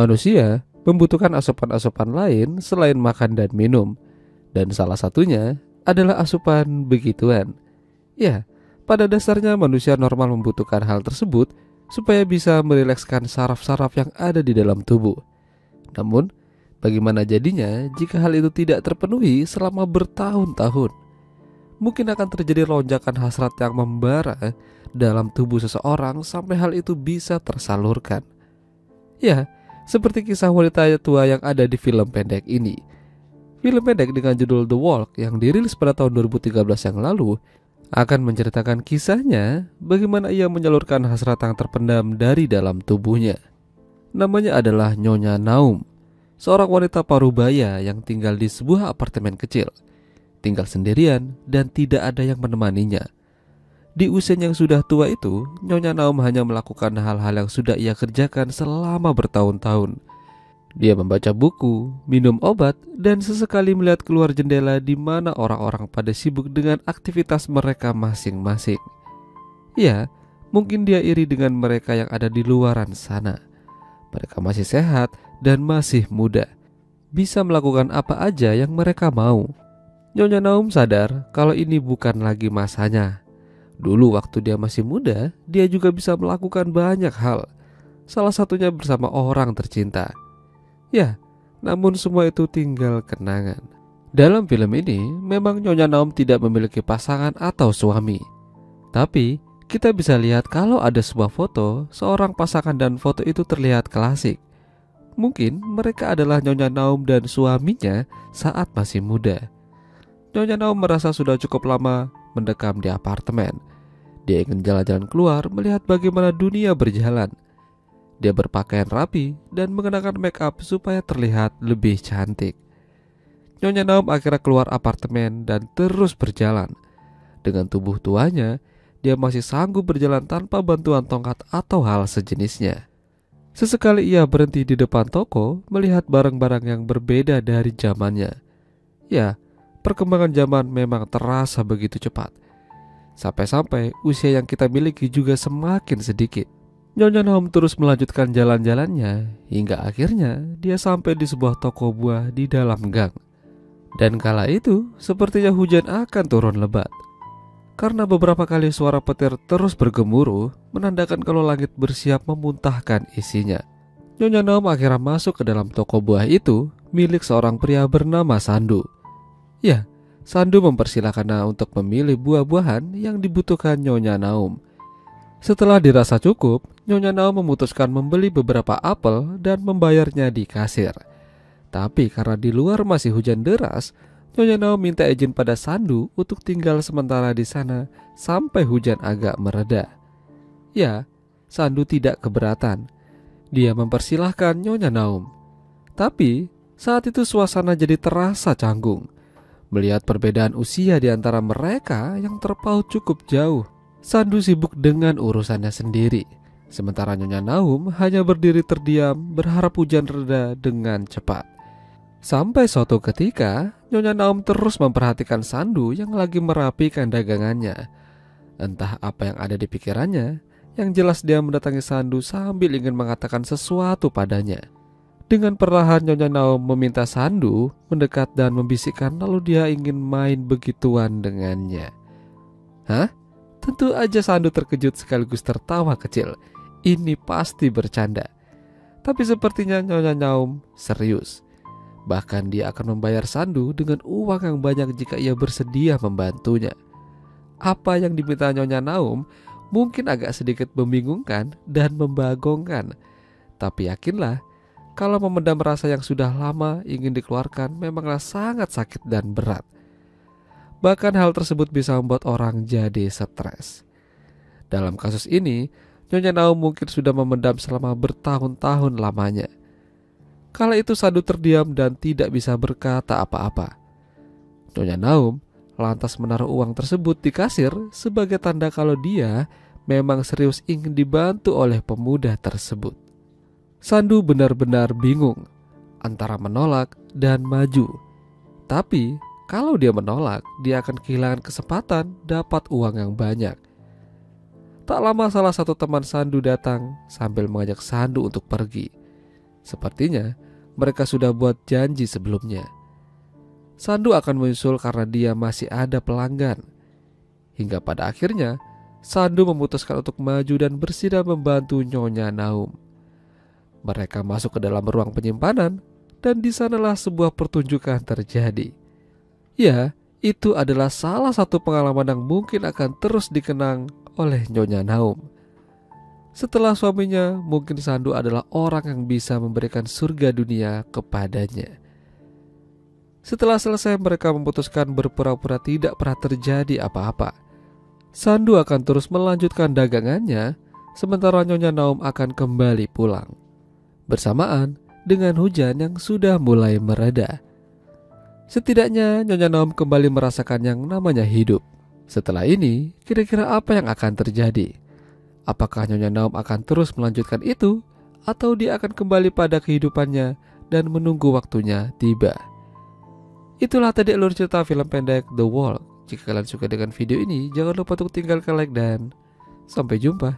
Manusia membutuhkan asupan-asupan lain selain makan dan minum, dan salah satunya adalah asupan begituan. Ya, pada dasarnya manusia normal membutuhkan hal tersebut supaya bisa merilekskan saraf-saraf yang ada di dalam tubuh. Namun, bagaimana jadinya jika hal itu tidak terpenuhi selama bertahun-tahun? Mungkin akan terjadi lonjakan hasrat yang membara dalam tubuh seseorang sampai hal itu bisa tersalurkan. Ya, seperti kisah wanita tua yang ada di film pendek ini. Film pendek dengan judul The Walk yang dirilis pada tahun 2013 yang lalu akan menceritakan kisahnya bagaimana ia menyalurkan hasrat yang terpendam dari dalam tubuhnya. Namanya adalah Nyonya Naum, seorang wanita parubaya yang tinggal di sebuah apartemen kecil, tinggal sendirian dan tidak ada yang menemaninya. Di usia yang sudah tua itu, Nyonya Naum hanya melakukan hal-hal yang sudah ia kerjakan selama bertahun-tahun. Dia membaca buku, minum obat, dan sesekali melihat keluar jendela di mana orang-orang pada sibuk dengan aktivitas mereka masing-masing. Ya, mungkin dia iri dengan mereka yang ada di luaran sana. Mereka masih sehat dan masih muda, bisa melakukan apa aja yang mereka mau. Nyonya Naum sadar kalau ini bukan lagi masanya. Dulu waktu dia masih muda, dia juga bisa melakukan banyak hal. Salah satunya bersama orang tercinta. Ya, namun semua itu tinggal kenangan. Dalam film ini, memang Nyonya Naum tidak memiliki pasangan atau suami. Tapi, kita bisa lihat kalau ada sebuah foto, seorang pasangan dan foto itu terlihat klasik. Mungkin mereka adalah Nyonya Naum dan suaminya saat masih muda. Nyonya Naum merasa sudah cukup lama mendekam di apartemen. Dia ingin jalan-jalan keluar melihat bagaimana dunia berjalan. Dia berpakaian rapi dan mengenakan make up supaya terlihat lebih cantik. Nyonya Naum akhirnya keluar apartemen dan terus berjalan. Dengan tubuh tuanya, dia masih sanggup berjalan tanpa bantuan tongkat atau hal sejenisnya. Sesekali ia berhenti di depan toko melihat barang-barang yang berbeda dari zamannya. Ya, perkembangan zaman memang terasa begitu cepat. Sampai-sampai usia yang kita miliki juga semakin sedikit. Nyonya Naum terus melanjutkan jalan-jalannya hingga akhirnya dia sampai di sebuah toko buah di dalam gang. Dan kala itu sepertinya hujan akan turun lebat. Karena beberapa kali suara petir terus bergemuruh menandakan kalau langit bersiap memuntahkan isinya. Nyonya Naum akhirnya masuk ke dalam toko buah itu milik seorang pria bernama Sandu. Ya, Sandu mempersilahkannya untuk memilih buah-buahan yang dibutuhkan Nyonya Naum. Setelah dirasa cukup, Nyonya Naum memutuskan membeli beberapa apel dan membayarnya di kasir. Tapi karena di luar masih hujan deras, Nyonya Naum minta izin pada Sandu untuk tinggal sementara di sana sampai hujan agak mereda. Ya, Sandu tidak keberatan. Dia mempersilahkan Nyonya Naum. Tapi saat itu suasana jadi terasa canggung. Melihat perbedaan usia di antara mereka yang terpaut cukup jauh, Sandu sibuk dengan urusannya sendiri. Sementara Nyonya Naum hanya berdiri terdiam berharap hujan reda dengan cepat. Sampai suatu ketika, Nyonya Naum terus memperhatikan Sandu yang lagi merapikan dagangannya. Entah apa yang ada di pikirannya, yang jelas dia mendatangi Sandu sambil ingin mengatakan sesuatu padanya. Dengan perlahan Nyonya Naum meminta Sandu mendekat dan membisikkan lalu dia ingin main begituan dengannya. Hah? Tentu aja Sandu terkejut sekaligus tertawa kecil. Ini pasti bercanda. Tapi sepertinya Nyonya Naum serius. Bahkan dia akan membayar Sandu dengan uang yang banyak jika ia bersedia membantunya. Apa yang diminta Nyonya Naum mungkin agak sedikit membingungkan dan membagongkan. Tapi yakinlah, kalau memendam rasa yang sudah lama ingin dikeluarkan memanglah sangat sakit dan berat. Bahkan hal tersebut bisa membuat orang jadi stres. Dalam kasus ini, Nyonya Naum mungkin sudah memendam selama bertahun-tahun lamanya. Kala itu Sandu terdiam dan tidak bisa berkata apa-apa. Nyonya Naum lantas menaruh uang tersebut di kasir sebagai tanda kalau dia memang serius ingin dibantu oleh pemuda tersebut. Sandu benar-benar bingung antara menolak dan maju. Tapi kalau dia menolak, dia akan kehilangan kesempatan dapat uang yang banyak. Tak lama salah satu teman Sandu datang sambil mengajak Sandu untuk pergi. Sepertinya mereka sudah buat janji sebelumnya. Sandu akan menyusul karena dia masih ada pelanggan. Hingga pada akhirnya Sandu memutuskan untuk maju dan bersiap membantu Nyonya Naum. Mereka masuk ke dalam ruang penyimpanan dan di sanalah sebuah pertunjukan terjadi. Ya, itu adalah salah satu pengalaman yang mungkin akan terus dikenang oleh Nyonya Naum. Setelah suaminya, mungkin Sandu adalah orang yang bisa memberikan surga dunia kepadanya. Setelah selesai, mereka memutuskan berpura-pura tidak pernah terjadi apa-apa. Sandu akan terus melanjutkan dagangannya, sementara Nyonya Naum akan kembali pulang. Bersamaan dengan hujan yang sudah mulai mereda. Setidaknya Nyonya Naum kembali merasakan yang namanya hidup. Setelah ini, kira-kira apa yang akan terjadi? Apakah Nyonya Naum akan terus melanjutkan itu, atau dia akan kembali pada kehidupannya dan menunggu waktunya tiba? Itulah tadi alur cerita film pendek The Walk. Jika kalian suka dengan video ini, jangan lupa untuk tinggalkan like dan sampai jumpa.